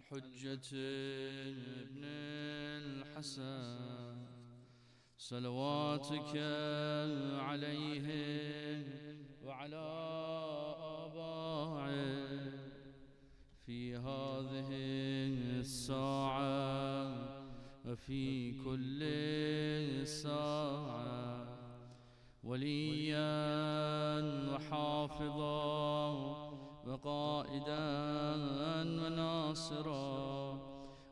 الحجة ابن الحسن صلواتك عليه وعلى آبائه في هذه الساعة وفي كل ساعة وليا وحافظا وقائدا وناصرا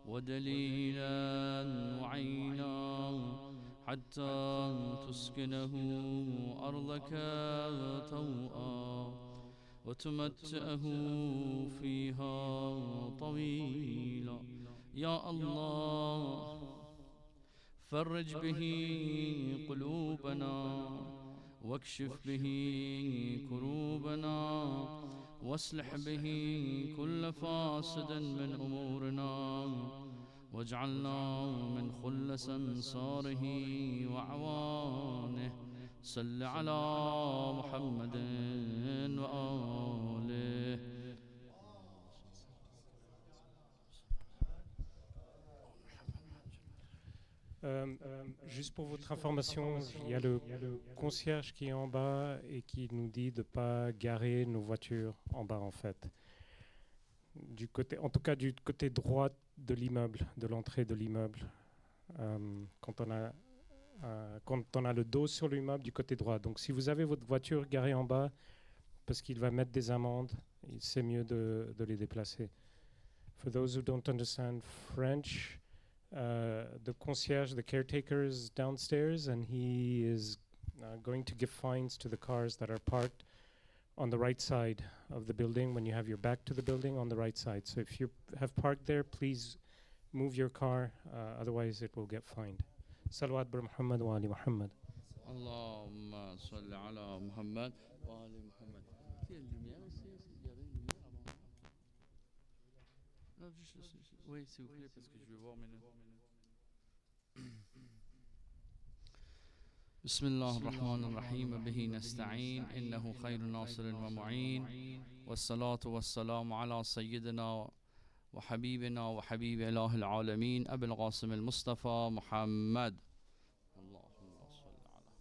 ودليلا وعينا حتى تسكنه أرضك طوعا وتمتعه فيها طويلا. يا الله فرج به قلوبنا واكشف به كروبنا واصلح به كل فاسد من أمورنا واجعلنا من خلص أنصاره وأعوانه. صل على محمد وآله. Juste pour votre information, il y a le concierge qui est en bas et qui nous dit de ne pas garer nos voitures en bas en fait. Du côté, en tout cas du côté droit de l'immeuble, de l'entrée de l'immeuble. Quand on a le dos sur l'immeuble du côté droit. Donc si vous avez votre voiture garée en bas, parce qu'il va mettre des amendes, c'est mieux de les déplacer. For those who don't understand French, the concierge, the caretaker is downstairs, and he is going to give fines to the cars that are parked on the right side of the building when you have your back to the building on the right side. So if you have parked there, please move your car, otherwise it will get fined. Salawat bar Muhammad wa ali Muhammad. Allahumma salli ala Muhammad wa ali Muhammad. Il y a une lumière ici, il y avait une lumière avant. Non, oui, s'il vous plaît, parce que je vais voir maintenant. بسم الله الرحمن الرحيم به نستعين إنه خير ناصر ومعين والصلاة والسلام على سيدنا وحبيبنا وحبيب إله العالمين أبي القاسم المصطفى محمد. اللهم صل على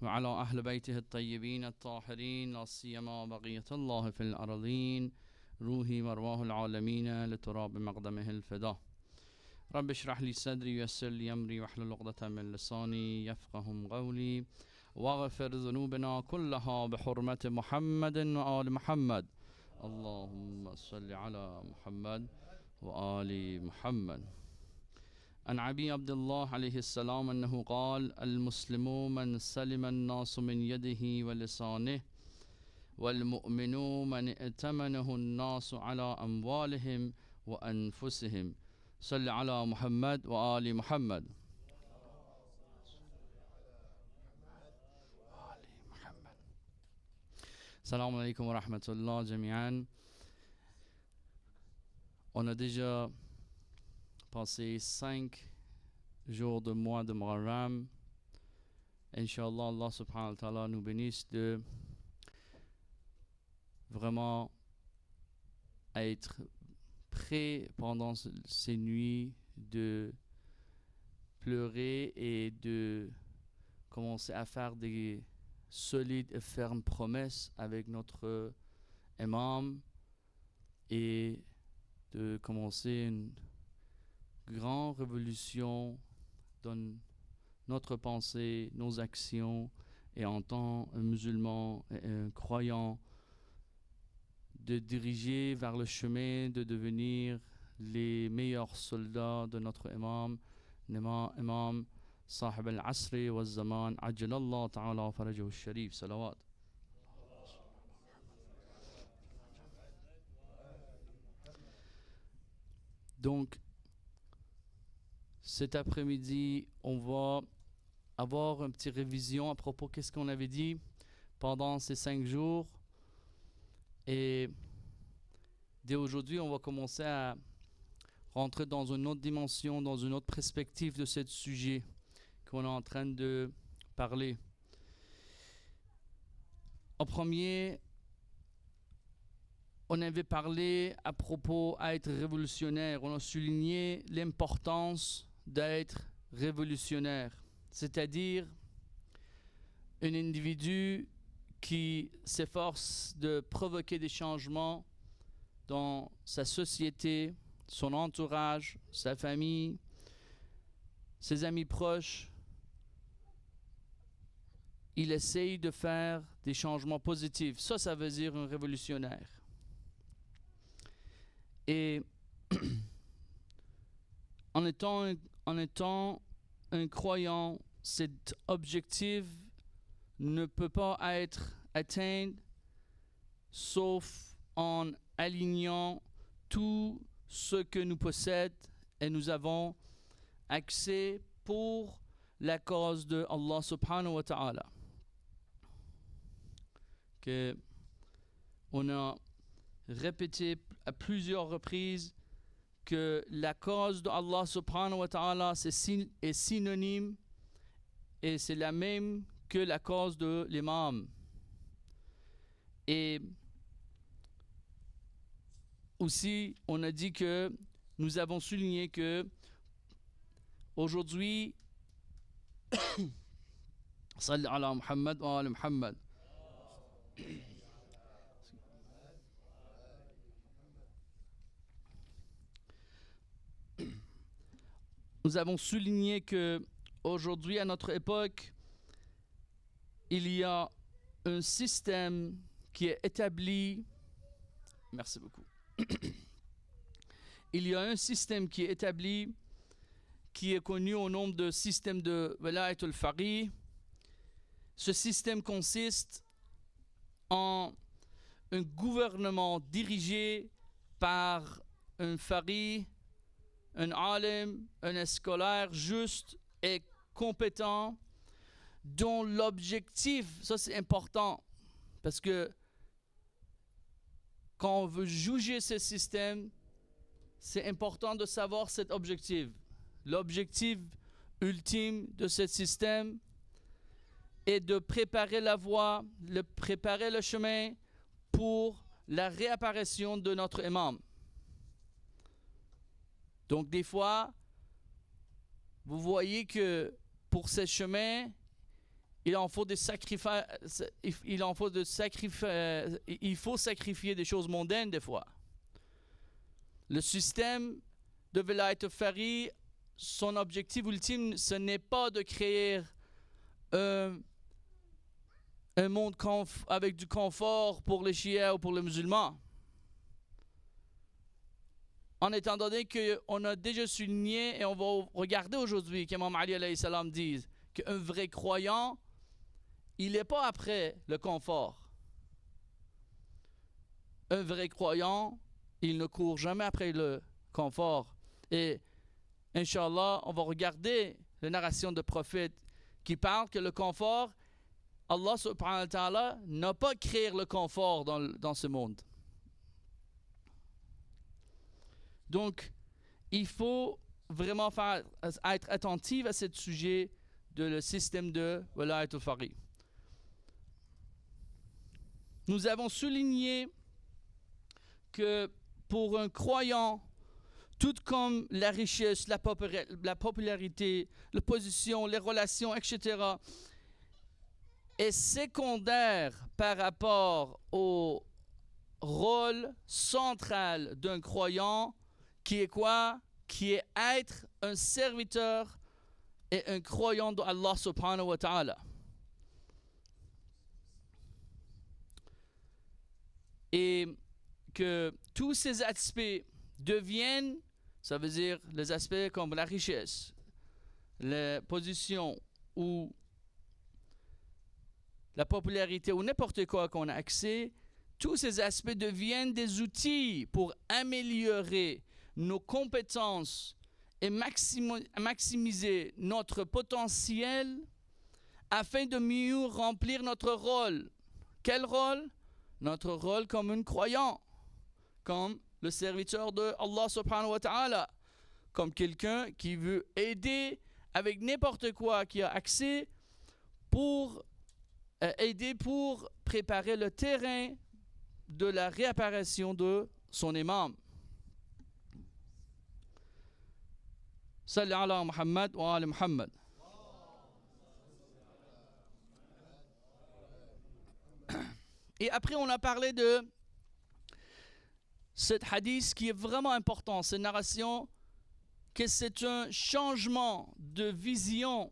وعلى أهل بيته الطيبين الطاهرين لا سيما بقية الله في الأرضين روحي وأرواح العالمين لتراب مقدمه الفداء. رب اشرح لي صدري ويسر لي أمري واحلل عقدة من لساني يفقه قولي واغفر ذنوبنا كلها بحرمة محمد وآل محمد. اللهم صل على محمد وآل محمد. عن أبي عبد الله عليه السلام أنه قال المسلم من سلم الناس من يده ولسانه والمؤمن من ائتمنه الناس على أموالهم وأنفسهم. صل على محمد وآل محمد. Salam alaikum wa rahmatullah jami'an. On a déjà passé 5 jours de mois de Muharram. Inch'Allah, Allah subhanahu wa ta'ala nous bénisse de vraiment être prêt pendant ces nuits de pleurer et de commencer à faire des solides et fermes promesses avec notre imam et de commencer une grande révolution dans notre pensée, nos actions, et en tant que musulman et un croyant de diriger vers le chemin de devenir les meilleurs soldats de notre imam, imam صاحب العصر والزمان عجل الله تعالى فرجه الشريف. صلوات. Donc cet après-midi on va avoir une petite révision à propos de ce qu'on avait dit pendant ces 5 jours, et dès aujourd'hui on va commencer à rentrer dans une autre dimension, dans une autre perspective de ce sujet qu'on est en train de parler. En premier, on avait parlé à propos d'être révolutionnaire. On a souligné l'importance d'être révolutionnaire, c'est-à-dire un individu qui s'efforce de provoquer des changements dans sa société, son entourage, sa famille, ses amis proches. Il essaye de faire des changements positifs. Ça veut dire un révolutionnaire. Et en étant un croyant, cet objectif ne peut pas être atteint sauf en alignant tout ce que nous possédons et nous avons accès pour la cause de Allah subhanahu wa ta'ala. Que on a répété à plusieurs reprises que la cause de Allah subhanahu wa ta'ala est synonyme et c'est la même que la cause de l'imam. Et aussi, on a dit que nous avons souligné que aujourd'hui, salli ala Muhammad wa ala Muhammad. Nous avons souligné que aujourd'hui, à notre époque, il y a un système qui est établi. Merci beaucoup. Il y a un système qui est établi, qui est connu au nom de système de Walayat al-Faqih. Ce système consiste en un gouvernement dirigé par un faqih, un alim, un scolaire juste et compétent, dont l'objectif, ça c'est important, parce que quand on veut juger ce système, c'est important de savoir cet objectif. L'objectif ultime de ce système est de préparer la voie, de préparer le chemin pour la réapparition de notre imam. Donc des fois, vous voyez que pour ce chemin, il faut sacrifier des choses mondaines des fois. Le système de Walayat al-Faqih, son objectif ultime, ce n'est pas de créer un monde avec du confort pour les chiites ou pour les musulmans. En étant donné qu'on a déjà souligné, et on va regarder aujourd'hui qu'Imam Ali alayhi salam dise qu'un vrai croyant, il n'est pas après le confort. Un vrai croyant, il ne court jamais après le confort. Et Inch'Allah, on va regarder la narration de prophète qui parle que le confort, Allah subhanahu wa ta'ala n'a pas créé le confort dans ce monde. Donc, il faut vraiment être attentif à ce sujet de le système de Walayat al-Faqih. Nous avons souligné que pour un croyant, tout comme la richesse, la popularité, la position, les relations, etc., est secondaire par rapport au rôle central d'un croyant qui est quoi? Qui est être un serviteur et un croyant d'Allah subhanahu wa ta'ala. Et que tous ces aspects deviennent, ça veut dire les aspects comme la richesse, la position ou la popularité ou n'importe quoi qu'on a accès, tous ces aspects deviennent des outils pour améliorer nos compétences et maximiser notre potentiel afin de mieux remplir notre rôle. Quel rôle? Notre rôle comme un croyant, comme le serviteur de Allah subhanahu wa ta'ala, comme quelqu'un qui veut aider avec n'importe quoi qui a accès pour aider pour préparer le terrain de la réapparition de son imam. Salli ala Muhammad wa ala Muhammad. Et après, on a parlé de cet hadith qui est vraiment important, cette narration, que c'est un changement de vision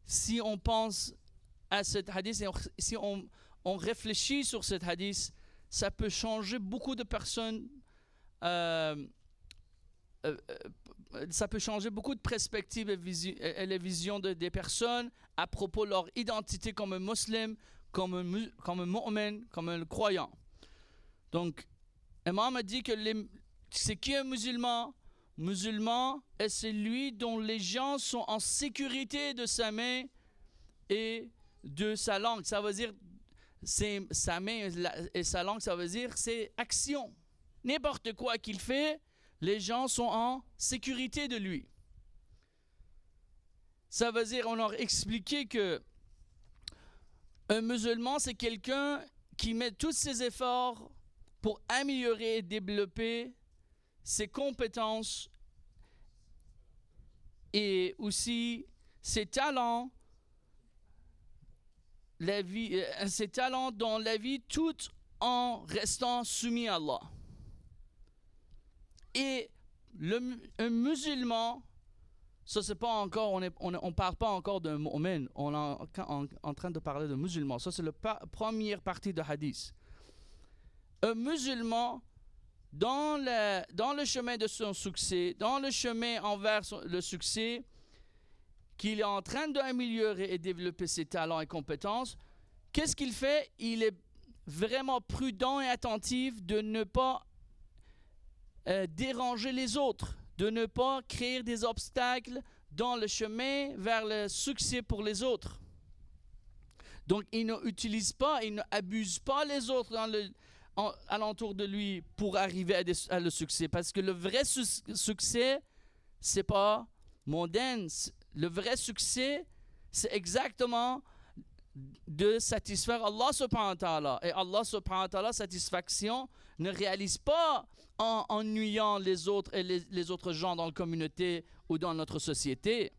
si on pense à cet hadith et si on réfléchit sur cet hadith, ça peut changer beaucoup de personnes, ça peut changer beaucoup de perspectives et les visions des personnes à propos de leur identité comme un musulman, comme un mu'min, comme un croyant. Donc, Imam a dit que c'est qui un musulman? Musulman est celui dont les gens sont en sécurité de sa main et de sa langue. Ça veut dire, c'est sa main et sa langue, ça veut dire c'est action. N'importe quoi qu'il fait, les gens sont en sécurité de lui. Ça veut dire, on leur expliqué que un musulman, c'est quelqu'un qui met tous ses efforts pour améliorer et développer ses compétences et aussi ses talents, ses talents dans la vie, tout en restant soumis à Allah. Et un musulman, ça c'est pas encore, on parle pas encore d'un mu'min, on est en train de parler de musulman. Ça c'est la première partie de hadith. Un musulman, dans le chemin de son succès, dans le chemin envers le succès, qu'il est en train d'améliorer et développer ses talents et compétences, qu'est-ce qu'il fait? Il est vraiment prudent et attentif de ne pas déranger les autres, de ne pas créer des obstacles dans le chemin vers le succès pour les autres. Donc, il n'utilise pas, il n'abuse pas les autres alentour de lui pour arriver à le succès. Parce que le vrai succès, c'est pas mondain. Le vrai succès, c'est exactement de satisfaire Allah subhanahu wa ta'ala. Et Allah subhanahu wa ta'ala, satisfaction, ne réalise pas en ennuyant les autres et les autres gens dans la communauté ou dans notre société.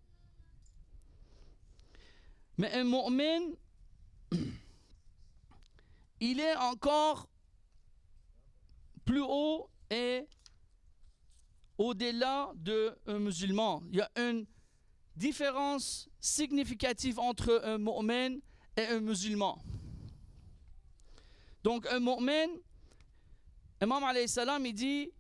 Mais un mu'min, il est encore plus haut et au-delà d'un musulman. Il y a une différence significative entre un mu'min et un musulman. Donc un mu'min, Imam alayhi salam, il dit,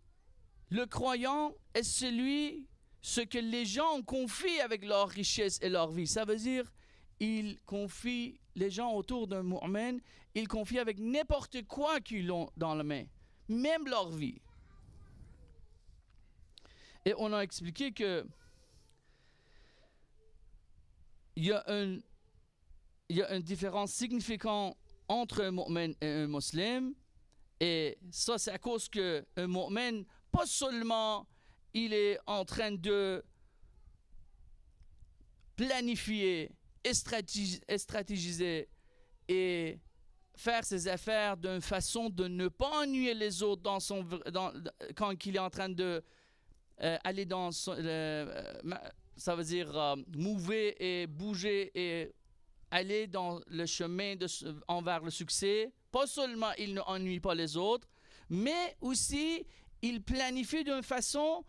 le croyant est ce que les gens confient avec leur richesse et leur vie. Ça veut dire, il confie les gens autour d'un mu'min, il confie avec n'importe quoi qu'ils ont dans la main, même leur vie. Et on a expliqué que il y a une différence significante entre un mu'min et un musulman. Et ça, c'est à cause qu'un mu'min, pas seulement il est en train de planifier et stratégiser et faire ses affaires d'une façon de ne pas ennuyer les autres quand il est en train de aller dans son, ça veut dire mouver et bouger et aller dans le chemin envers le succès. Pas seulement il n'ennuie pas les autres, mais aussi il planifie d'une façon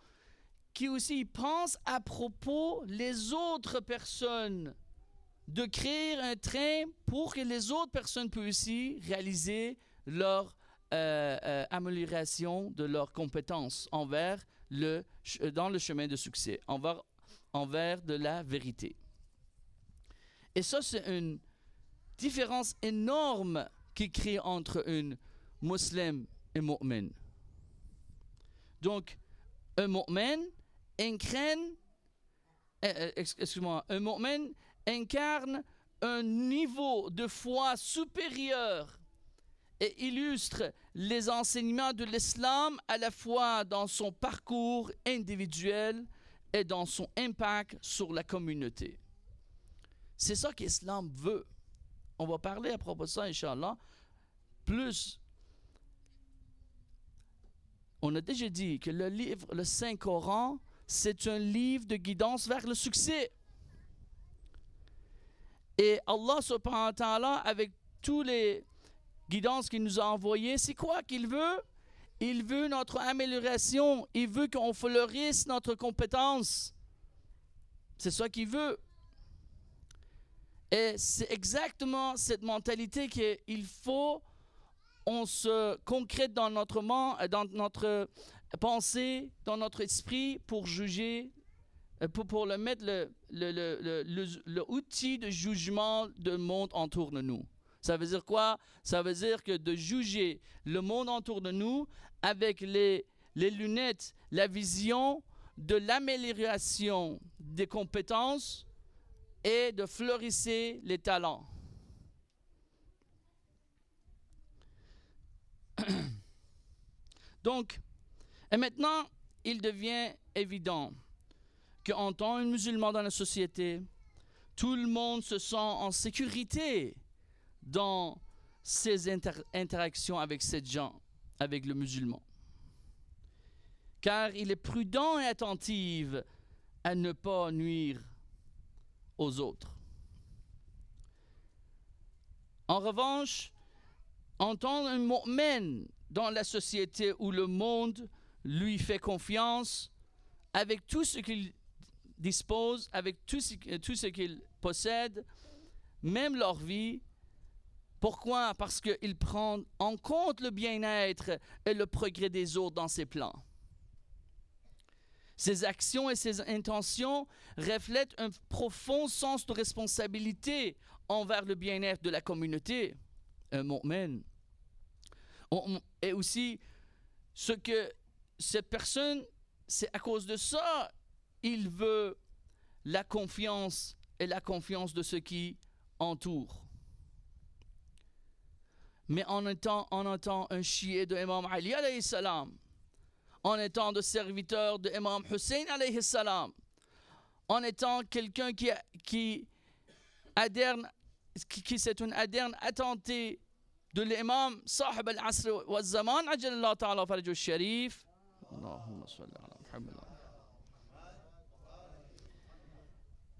qui aussi pense à propos les autres personnes, de créer un train pour que les autres personnes puissent aussi réaliser leur amélioration de leurs compétences dans le chemin de succès, envers de la vérité. Et ça, c'est une différence énorme qui crée entre un musulman et un mu'min. Donc, un mu'min incarne un niveau de foi supérieur et illustre les enseignements de l'islam à la fois dans son parcours individuel et dans son impact sur la communauté. C'est ça que l'islam veut. On va parler à propos de ça, Inch'Allah, plus On a déjà dit que le livre, le Saint-Coran, c'est un livre de guidance vers le succès. Et Allah subhanahu wa ta'ala, avec tous les guidances qu'il nous a envoyées, c'est quoi qu'il veut? Il veut notre amélioration. Il veut qu'on fleurisse notre compétence. C'est ça qu'il veut. Et c'est exactement cette mentalité qu'il faut on se concrète dans notre pensée, dans notre esprit pour juger, pour le mettre l'outil de jugement du monde autour de nous. Ça veut dire quoi? Ça veut dire que de juger le monde autour de nous avec les lunettes, la vision de l'amélioration des compétences et de fleurisser les talents. Donc, et maintenant, il devient évident qu'en tant que musulman dans la société, tout le monde se sent en sécurité dans ses interactions avec ces gens, avec le musulman. Car il est prudent et attentif à ne pas nuire aux autres. En revanche, en tant qu'un mu'min dans la société où le monde lui fait confiance, avec tout ce qu'il dispose, avec tout ce qu'il possède, même leur vie. Pourquoi? Parce qu'il prend en compte le bien-être et le progrès des autres dans ses plans. Ses actions et ses intentions reflètent un profond sens de responsabilité envers le bien-être de la communauté, un mu'min. Et aussi, ce que cette personne, c'est à cause de ça, il veut la confiance et la confiance de ceux qui entourent. Mais en étant un chiite de Imam Ali alayhi salam, en étant de serviteur de Imam Hussein alayhi salam, en étant quelqu'un qui c'est une adherne attentée de l'imam Sahib al-Asr wa al-Zaman, ajallahu ta'ala farajhu al-Sharif. Allahumma salli ala Muhammad.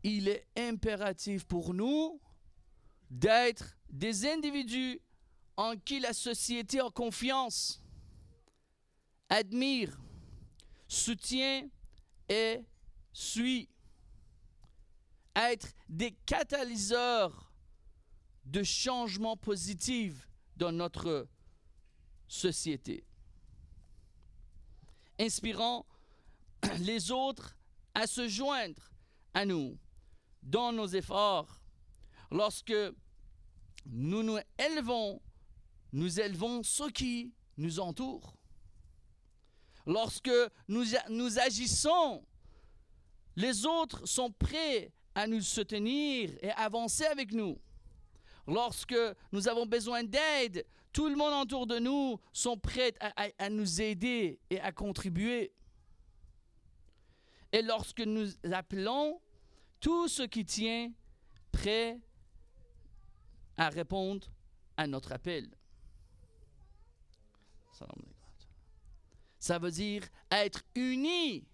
Il est impératif pour nous d'être des individus en qui la société a confiance, admire, soutient et suit. Être des catalyseurs de changements positifs dans notre société. Inspirant les autres à se joindre à nous dans nos efforts. Lorsque nous élevons ceux qui nous entourent. Lorsque nous agissons, les autres sont prêts à nous soutenir et avancer avec nous. Lorsque nous avons besoin d'aide, tout le monde autour de nous sont prêts à nous aider et à contribuer. Et lorsque nous appelons, tout ce qui tient prêt à répondre à notre appel. Ça veut dire être unis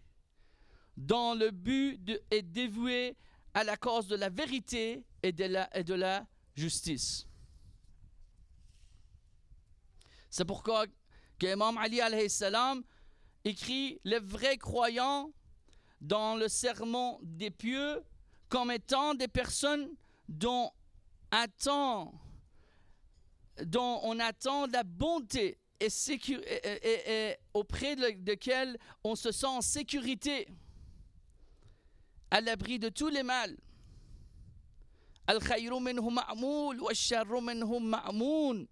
dans le but et dévoué à la cause de la vérité et de la justice. C'est pourquoi qu'Imam Ali alayhi salam écrit les vrais croyants dans le sermon des pieux comme étant des personnes dont on attend la bonté et auprès de laquelle on se sent en sécurité, à l'abri de tous les mal. Al-khayru minhu ma'moul wa al-sharru minhu ma'moun.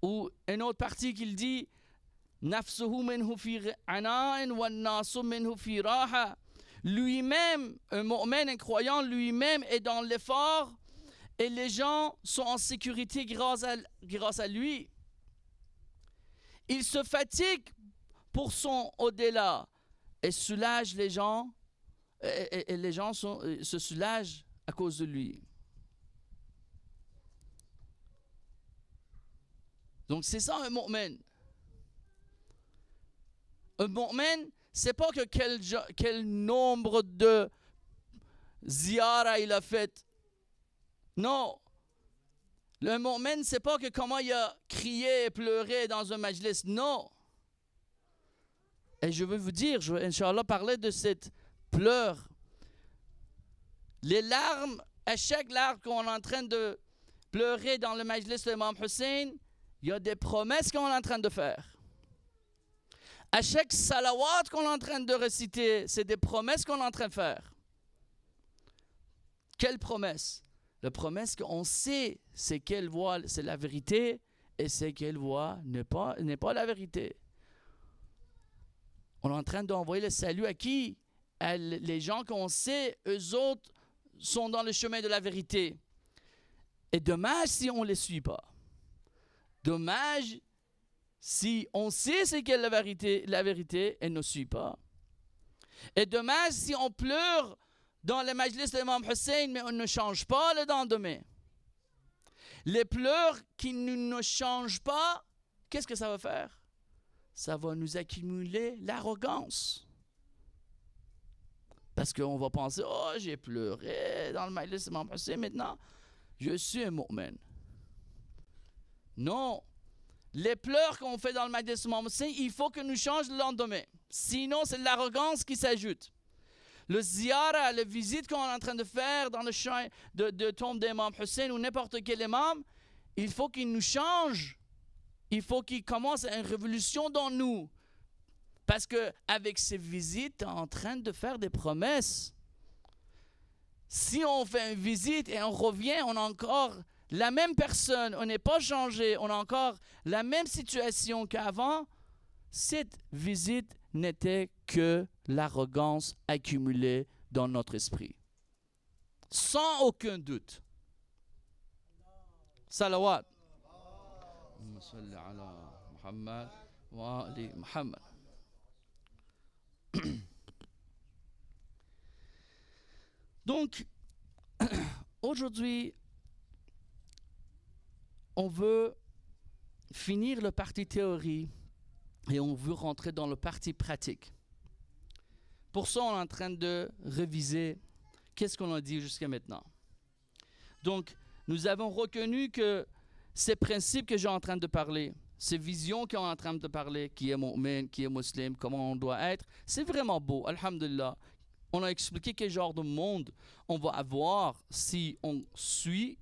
Ou une autre partie qu'il dit nafsuhu minhu fi ana'in wa an-nasu minhu fi raha. Lui-même, un mu'min, un croyant, lui-même est dans l'effort et les gens sont en sécurité grâce à lui. Il se fatigue pour son au-delà et soulage les gens et les gens se soulagent à cause de lui. Donc c'est ça un mu'min. Un mu'min, c'est pas que quel nombre de ziyara il a fait. Non. Le mu'min, c'est pas que comment il a crié et pleuré dans un majlis. Non. Et je veux vous dire, je vais, Inch'Allah, parler de cette pleure. Les larmes, à chaque larme qu'on est en train de pleurer dans le majlis de l'imam Hussein, il y a des promesses qu'on est en train de faire. À chaque salawat qu'on est en train de réciter, c'est des promesses qu'on est en train de faire. Quelle promesse? La promesse qu'on sait c'est quelle voie c'est la vérité et c'est quelle voie n'est pas la vérité. On est en train d'envoyer le salut à qui? À les gens qu'on sait, eux autres sont dans le chemin de la vérité. Et dommage si on ne les suit pas. Dommage si on sait c'est quelle la vérité et ne suit pas. Et dommage si on pleure dans le majlis de l'imam Hussein, mais on ne change pas le lendemain. Les pleurs qui ne changent pas, qu'est-ce que ça va faire? Ça va nous accumuler l'arrogance. Parce qu'on va penser, oh, j'ai pleuré dans le majlis de l'imam Hussein, maintenant, je suis un mu'min. Non. Les pleurs qu'on fait dans le majlis de l'imam Hussein, il faut que nous changions le lendemain. Sinon, c'est l'arrogance qui s'ajoute. Le ziyara, la visite qu'on est en train de faire dans le champ de tombe d'imam Hussein ou n'importe quel imam, il faut qu'il nous change. Il faut qu'il commence une révolution dans nous. Parce qu'avec ces visites, on est en train de faire des promesses. Si on fait une visite et on revient, on a encore la même personne, on n'est pas changé, on a encore la même situation qu'avant, cette visite n'était que l'arrogance accumulée dans notre esprit. Sans aucun doute. Salawat. Donc, aujourd'hui, on veut finir le parti théorie et on veut rentrer dans le parti pratique. Pour ça, on est en train de réviser qu'est-ce qu'on a dit jusqu'à maintenant. Donc, nous avons reconnu que ces principes que j'ai en train de parler, ces visions qu'on est en train de parler, qui est mu'min, qui est musulman, comment on doit être, c'est vraiment beau, alhamdulillah. On a expliqué quel genre de monde on va avoir si on suit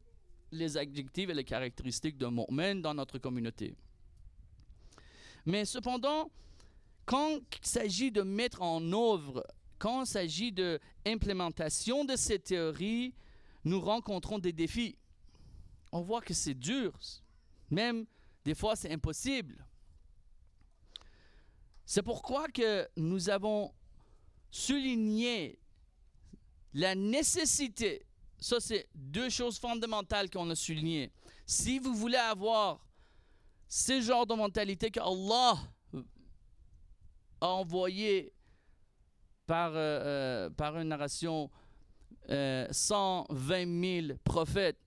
les adjectifs et les caractéristiques d'un mu'min dans notre communauté. Mais cependant, quand il s'agit de mettre en œuvre, quand il s'agit de l'implémentation de ces théories, nous rencontrons des défis. On voit que c'est dur, même des fois c'est impossible. C'est pourquoi que nous avons souligné la nécessité, ça c'est deux choses fondamentales qu'on a soulignées. Si vous voulez avoir ce genre de mentalité que Allah a envoyé par une narration 120 000 prophètes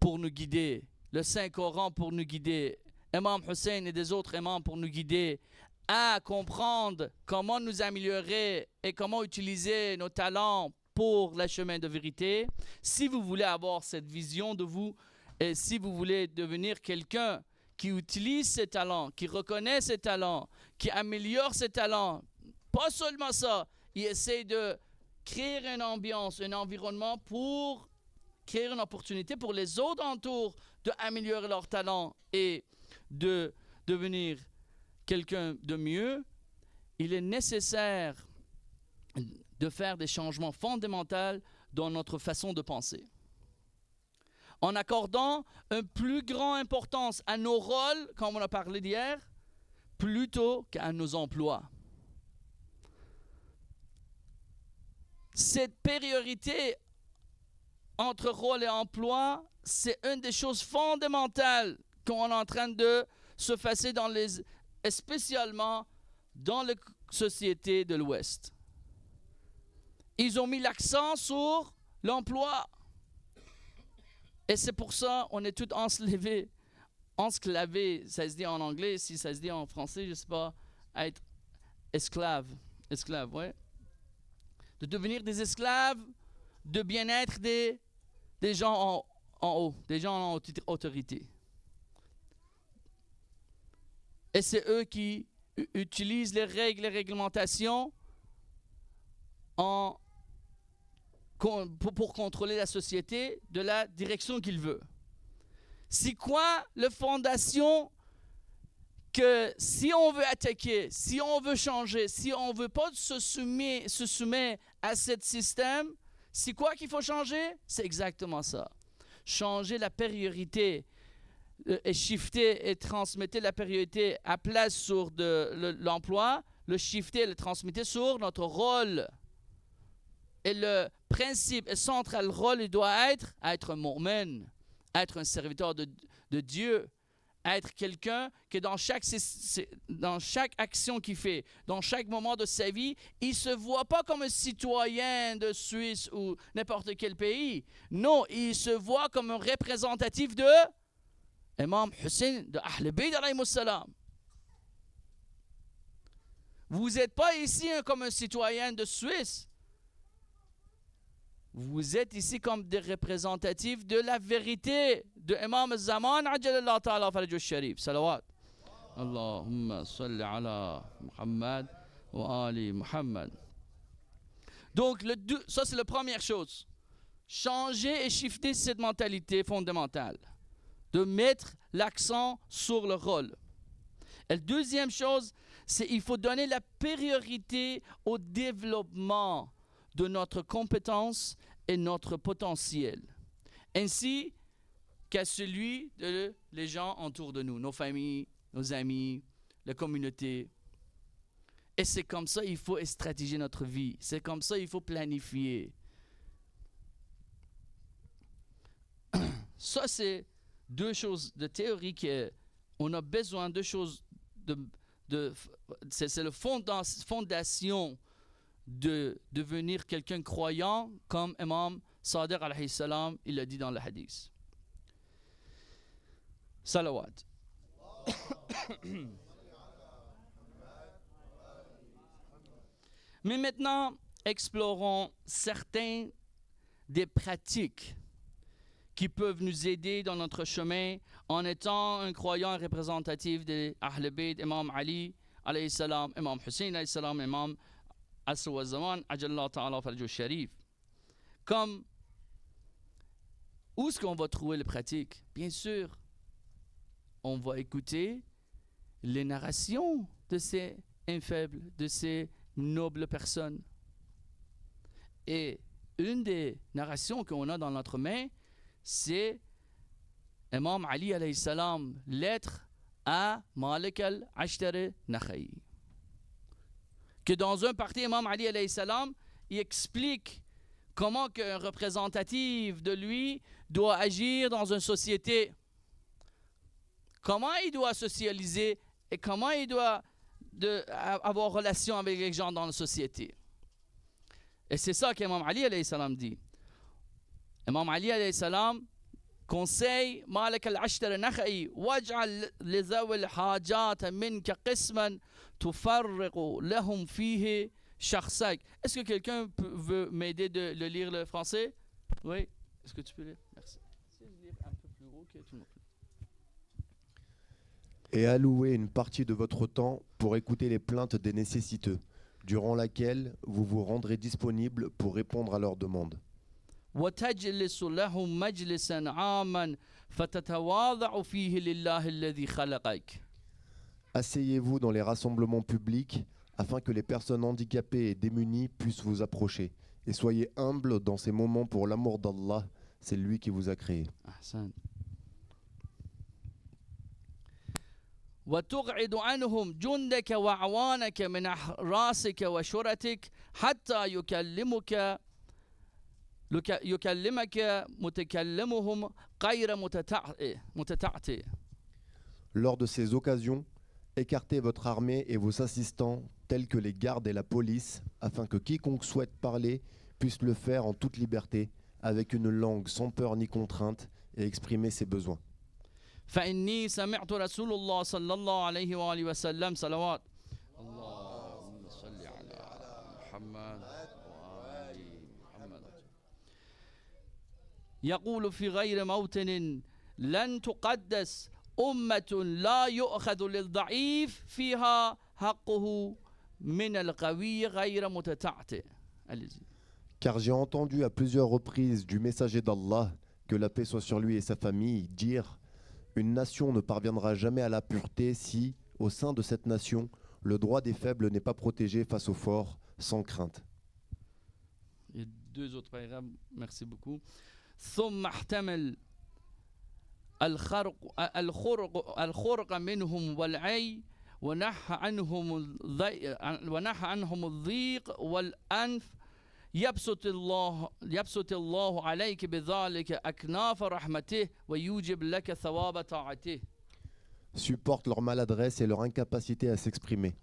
pour nous guider, le Saint-Coran pour nous guider, Imam Hussein et des autres imams pour nous guider à comprendre comment nous améliorer et comment utiliser nos talents pour le chemin de vérité. Si vous voulez avoir cette vision de vous et si vous voulez devenir quelqu'un qui utilise ses talents, qui reconnaît ses talents, qui améliore ses talents, pas seulement ça, il essaie de créer une ambiance, un environnement pour créer une opportunité pour les autres autour d'améliorer leurs talents et de devenir quelqu'un de mieux. Il est nécessaire de faire des changements fondamentaux dans notre façon de penser. En accordant une plus grande importance à nos rôles, comme on a parlé d'hier, plutôt qu'à nos emplois. Cette priorité entre rôle et emploi, c'est une des choses fondamentales qu'on est en train de se passer spécialement dans les sociétés de l'Ouest. Ils ont mis l'accent sur l'emploi. Et c'est pour ça qu'on est tous enslavés, ça se dit en anglais, si ça se dit en français, je ne sais pas, être esclaves, ouais, de devenir des esclaves de bien-être des gens en haut, des gens en autorité. Et c'est eux qui utilisent les règles, les réglementations pour contrôler la société de la direction qu'ils veulent. C'est quoi la fondation que si on veut attaquer, si on veut changer, si on ne veut pas se soumettre à ce système, c'est quoi qu'il faut changer? C'est exactement ça. Changer la priorité et shifter et transmettre la priorité à place sur l'emploi, le shifter et le transmettre sur notre rôle. Et le principe central rôle il doit être un mu'min, être un serviteur de Dieu, être quelqu'un que dans chaque action qu'il fait, dans chaque moment de sa vie, il ne se voit pas comme un citoyen de Suisse ou n'importe quel pays. Non, il se voit comme un représentatif de Imam Hussein, de Ahl Bayt alayhi salam. Vous n'êtes pas ici comme un citoyen de Suisse. Vous êtes ici comme des représentatifs de la vérité de Imam al-Zaman ajalallahu ta'ala farajul sharif. Salawat. Allahumma salli ala Muhammad wa ali Muhammad. Donc, ça c'est la première chose. Changer et shifter cette mentalité fondamentale. De mettre l'accent sur le rôle. Et la deuxième chose, c'est qu'il faut donner la priorité au développement de notre compétence et notre potentiel, ainsi qu'à celui des gens autour de nous, nos familles, nos amis, la communauté. Et c'est comme ça qu'il faut stratégiser notre vie. C'est comme ça qu'il faut planifier. Ça, c'est deux choses de théorie qu'on a besoin de choses c'est la fondation de devenir quelqu'un croyant comme Imam Sadiq alayhi salam, il l'a dit dans le hadith. Salawat. Mais maintenant, explorons certains des pratiques qui peuvent nous aider dans notre chemin en étant un croyant représentatif de Ahl Bayt, Imam Ali alayhi salam, Imam Hussein alayhi salam, Imam Asr Zaman ajallahu ta'ala farajul sharif. Comme où est-ce qu'on va trouver les pratiques? Bien sûr, on va écouter les narrations de ces infaibles, de ces nobles personnes. Et une des narrations qu'on a dans notre main, c'est Imam Ali alayhi salam, lettre à Malik al-Ashtari Nakha'i. Que dans un parti, Imam Ali alayhi salam, il explique comment qu'un représentatif de lui doit agir dans une société. Comment il doit socialiser et comment il doit avoir relation avec les gens dans la société. Et c'est ça qu'Imam Ali alayhi salam dit. Imam Ali alayhi salam conseille Malik al-Ashtari Nakha'i waj'al li zawi al-hajat minka qisman tufarriqu lahum fihi shakhsak. Est-ce que quelqu'un veut m'aider de lire le français? Oui. Est-ce que tu peux lire? Merci. Je vais lire un peu plus haut que tout le monde. Et allouez une partie de votre temps pour écouter les plaintes des nécessiteux, durant laquelle vous vous rendrez disponible pour répondre à leurs demandes. وتجلس لهم مجلسا عاما فتتواضع فيه لله الذي خلقك. Asseyez-vous dans les rassemblements publics afin que les personnes handicapées et démunies puissent vous approcher. Et soyez humbles dans ces moments pour l'amour d'Allah, c'est lui qui vous a créé. أحسن. وتقعد عنهم جندك وعوانك من راسك وشرتك حتى يكلمك متكلمهم غير متتعتع. Lors de ces occasions, écartez votre armée et vos assistants, tels que les gardes et la police, afin que quiconque souhaite parler puisse le faire en toute liberté, avec une langue sans peur ni contrainte, et exprimer ses besoins. فإني سمعت رسول الله صلى الله عليه وآله وسلم صلوات اللهم محمد وآل محمد. يقول في غير موطن لن تقدس أمة لا يؤخذ للضعيف فيها حقه من القوي غير متتعتع. Car j'ai entendu à plusieurs reprises du messager d'Allah, que la paix soit sur lui et sa famille, dire « Une nation ne parviendra jamais à la pureté si, au sein de cette nation, le droit des faibles n'est pas protégé face aux forts, sans crainte. » Et deux autres paragraphes, merci beaucoup. ثم احتمل الخرق منهم والعي ونح عنهم الضيق والأنف يبسط الله عليك بذلك أكناف رحمته ويوجب لك ثواب طاعته. Supporte leur maladresse et leur incapacité à s'exprimer.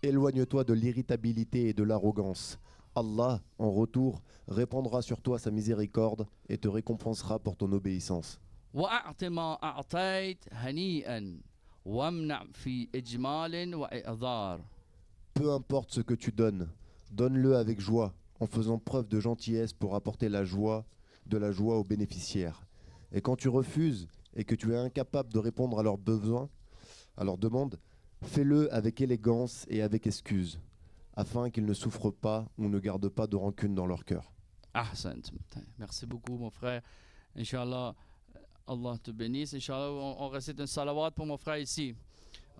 Éloigne-toi de l'irritabilité et de l'arrogance. Allah, en retour, répandra sur toi sa miséricorde et te récompensera pour ton obéissance. وأعط ما أعطيت هنيئا وامنع في إجمال وإعذار. Peu importe ce que tu donnes, donne-le avec joie, en faisant preuve de gentillesse pour apporter de la joie aux bénéficiaires. Et quand tu refuses et que tu es incapable de répondre à leurs besoins, à leurs demandes, fais-le avec élégance et avec excuse, afin qu'ils ne souffrent pas ou ne gardent pas de rancune dans leur cœur. Ahsant. Merci beaucoup mon frère. Inch'Allah, Allah te bénisse. Inch'Allah, on récite un salawat pour mon frère ici.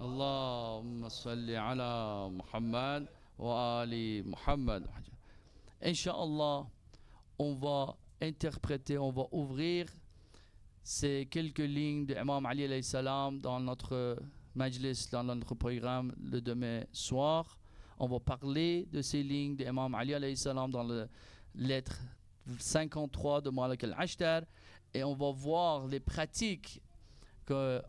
Allahumma salli ala Muhammad wa ali Muhammad. Inch'Allah, on va interpréter, on va ouvrir ces quelques lignes de Imam Ali alayhi salam dans notre majlis, dans notre programme le demain soir. On va parler de ces lignes de Imam Ali alayhi salam dans la lettre 53 de Malik al-Ashtar, et on va voir les pratiques que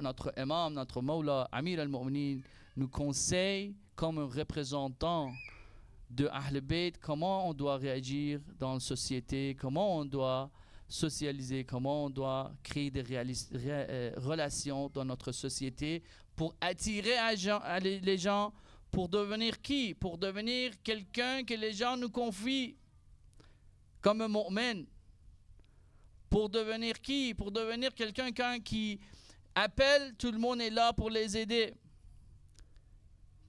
notre Mawla Amir al-Mu'minin nous conseille comme un représentant de Ahl Bayt, comment on doit réagir dans la société, comment on doit socialiser, comment on doit créer des relations dans notre société pour attirer les gens, pour devenir qui? Pour devenir quelqu'un que les gens nous confient comme un mu'min. Pour devenir qui? Pour devenir quelqu'un qui appelle, tout le monde est là pour les aider.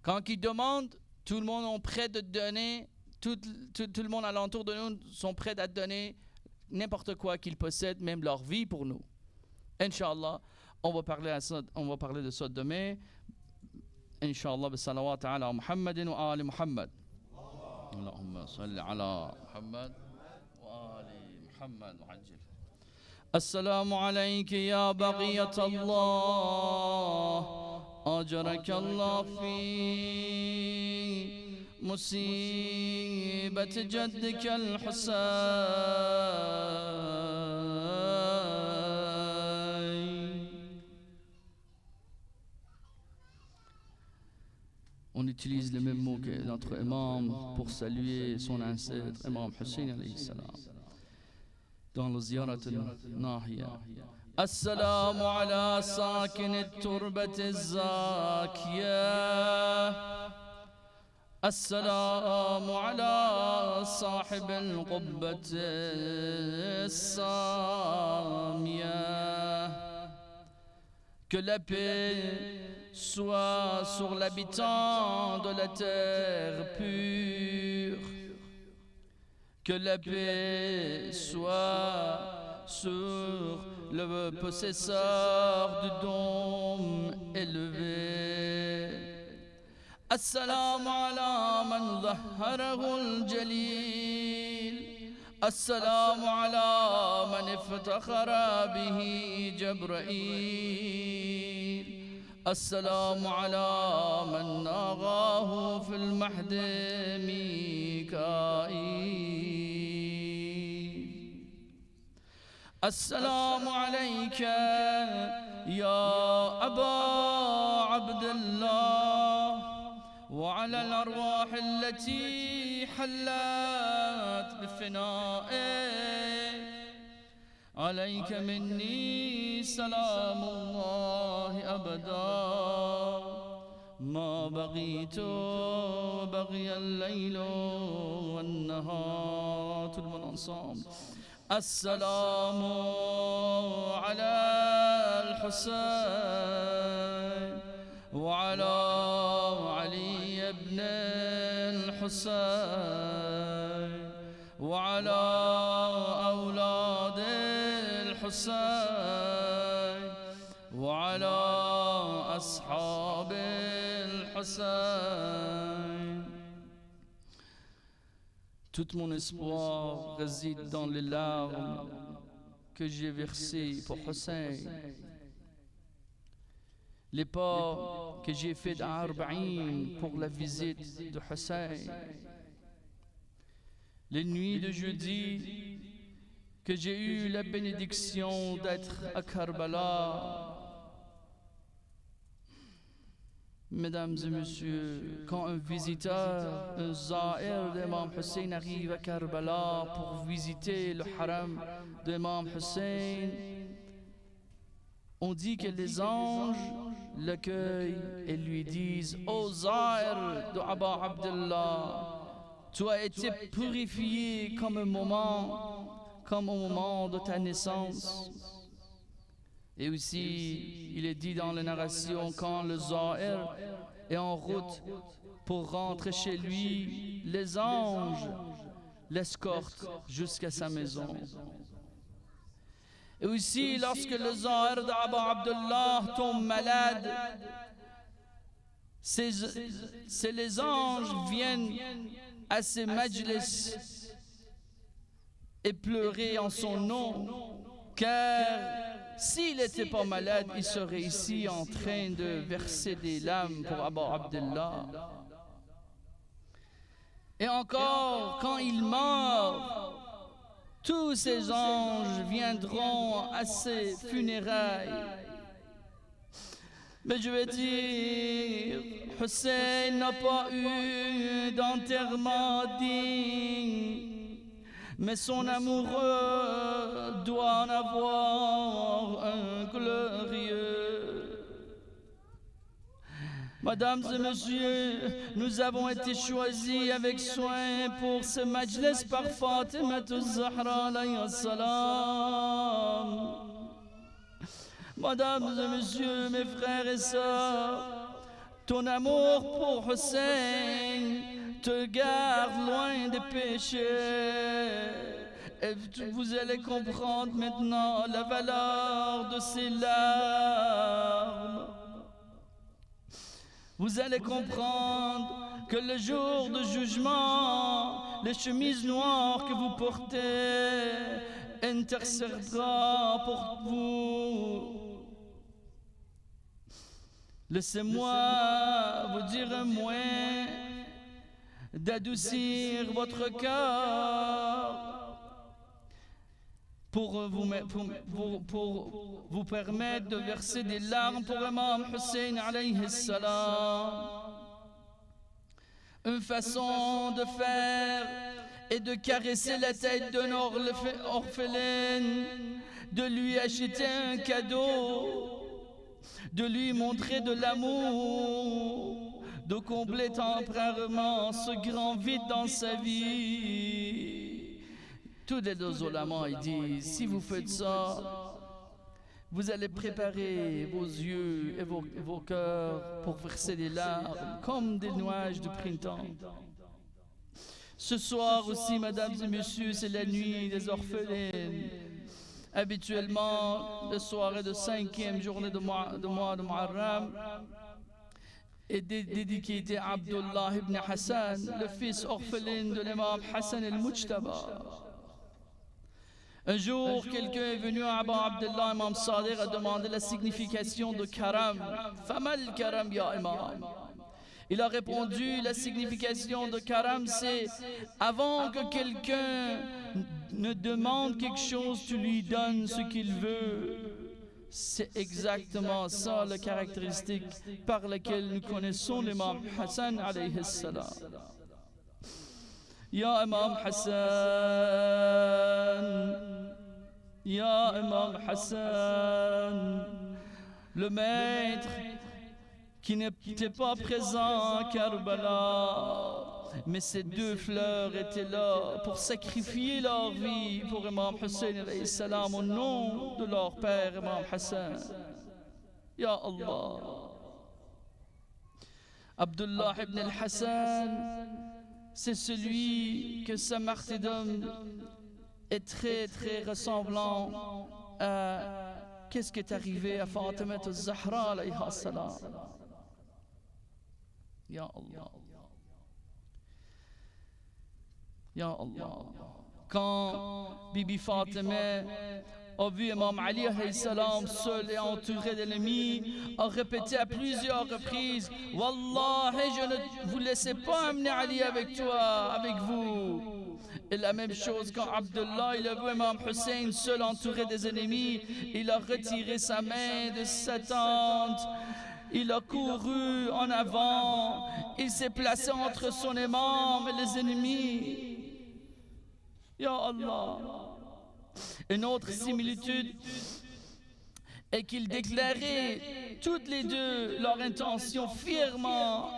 Quand ils demandent, tout le monde est prêt de donner, tout le monde alentour de nous sont prêts à donner n'importe quoi qu'ils possèdent, même leur vie pour nous. Inch'Allah, on va parler de ça demain. Inch'Allah, bisalawat ala Muhammadin wa ali Muhammad. Allahumma salli ala Muhammad wa ali Muhammad wa ajil. السلام عليك يا بقية الله أجرك الله في مصيبة جدك الحسين. On utilise le même mot que notre imam pour saluer son ancêtre, Imam Hussein alayhi salam. Dans le ziyarat al-nahiya. السلام على ساكن التربة الزاكية. السلام على صاحب القبة السامية. Que la paix soit sur l'habitant de la terre pure. Que la paix soit sur le possesseur du dôme élevé. Assalamu ala man dhahharahu al-jalil. Assalamu ala man iftakhara bihi Jabrail. Assalamu ala man naghahu fil mahd Mikail. السلام عليك يا أبا عبد الله وعلى الأرواح التي حلت بفنائك. عليك مني سلام الله أبدا ما بقيت وبقي الليل والنهار. Tout le monde ensemble. السلام على الحسين وعلى علي بن الحسين وعلى أولاد الحسين وعلى أصحاب الحسين. Tout mon espoir réside dans les larmes que j'ai versées pour Hussein, les pas que j'ai fait d'Arba'in pour la visite de Hussein, les nuits de jeudi que j'ai eu la bénédiction d'être à Karbala. Mesdames et messieurs, quand un visiteur, un zahir d'Imam Hussein arrive à Karbala pour visiter le haram d'Imam Hussein, on dit que les anges l'accueillent et lui disent: ô zahir de Aba Abdullah, tu as été purifié comme au moment de ta naissance. Et aussi, il est dit dans la narration, quand le Zahir est en route pour rentrer chez lui, les anges l'escortent jusqu'à sa maison. Et aussi, lorsque le Zahir d'Aba Abdullah tombe malade, c'est les anges viennent à ses majlis et pleurer en son nom, car s'il n'était pas malade, il serait ici en train de verser des larmes pour Aba Abdullah. Et encore, quand il meurt, tous ces anges viendront à ses funérailles. Mais je vais dire, Hussein n'a pas eu d'enterrement digne, mais son amoureux doit en avoir un glorieux. Mesdames et messieurs, nous avons été choisis avec soin pour ce majlis par Fatima Zahra alayhi salam. Mesdames et messieurs, mes frères et sœurs, ton amour pour Hussein te garde loin des péchés. Et vous allez comprendre maintenant la valeur de ces larmes. Vous allez comprendre que le jour de jugement, les chemises noires que vous portez intercédera pour vous. Laissez-moi vous dire un mot d'adoucir votre cœur pour vous permettre de verser des larmes pour Imam Hussein alayhi salam. Une façon de faire et de caresser la tête d'un orpheline, de lui acheter un cadeau, de lui montrer de l'amour, de combler temporairement ce grand vide dans sa vie. Tous les deux ulémas ils disent, si vous faites ça, vous allez préparer vos yeux et vos cœurs pour verser des larmes comme des nuages de printemps. Ce soir aussi, mesdames et messieurs, c'est la nuit des orphelines. Habituellement, la soirée de 5e journée de mois de Muharram est dédiée à Abdullah ibn Hassan, le fils orphelin de l'imam Hassan al-Mujtaba. Un jour, quelqu'un est venu à Aba Abdullah, Imam Sadiq, a demandé la signification de karam. Famal karam ya imam. Il a répondu, la signification de karam, c'est avant que quelqu'un ne demande quelque chose, tu lui donnes ce qu'il veut. C'est exactement ça la caractéristique par laquelle nous connaissons l'imam Hassan alayhi salam. Ya Imam Hassan, Ya Imam Hassan, le maître qui n'était pas présent à Karbala. Mais ces deux fleurs étaient là pour sacrifier leur vie pour Imam Hussein alayhi salam au nom de leur père Imam Hassan. Ya Allah. Abdullah ibn al-Hassan, c'est celui que sa martyrdom est très très ressemblant à qu'est-ce qui est arrivé à Fatima al-Zahra alayha salam. Ya Allah. Ya Allah. Quand Bibi Fatima a vu Imam Ali alayhi salam seul et entouré d'ennemis, a répété à plusieurs reprises: Wallahi, je ne vous laissez pas amener Ali avec toi, avec vous. Et la même chose quand Abdullah il a vu Imam Hussein seul entouré des ennemis, il a retiré sa main de sa tente. Il a couru en avant, il s'est placé entre son imam et les ennemis. Ya Allah. Une autre similitude est qu'ils déclaraient toutes les deux leur intention fièrement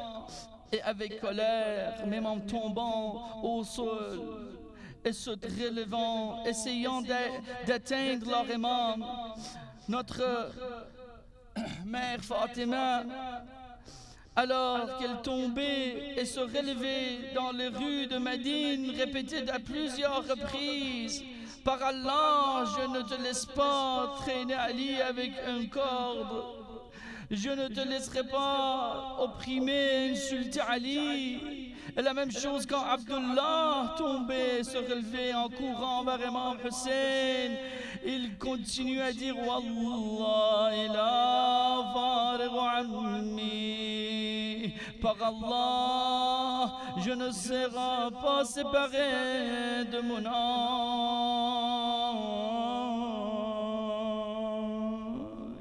et avec colère, même en tombant au sol et se relevant, essayant d'atteindre leur imam. Notre mère Fatima, alors qu'elle tombait et se relevait dans les rues de Médine, répétait à plusieurs reprises: par Allah, je ne te laisse pas traîner Ali avec un corde. Je ne te laisserai pas opprimer, insulter Ali. Et la même chose quand Abdullah tombait, se relevait en courant vers Imam Hussein. Il continue à dire: Wallahi la farighu ammi. Par Allah, je ne serai pas séparé de mon âme.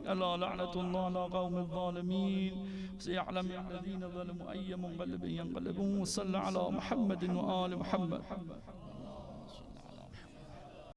ألا لعنة الله على قوم الظالمين سيعلم الذين ظلموا أي منقلب ينقلبون. وصلى على محمد وآل محمد.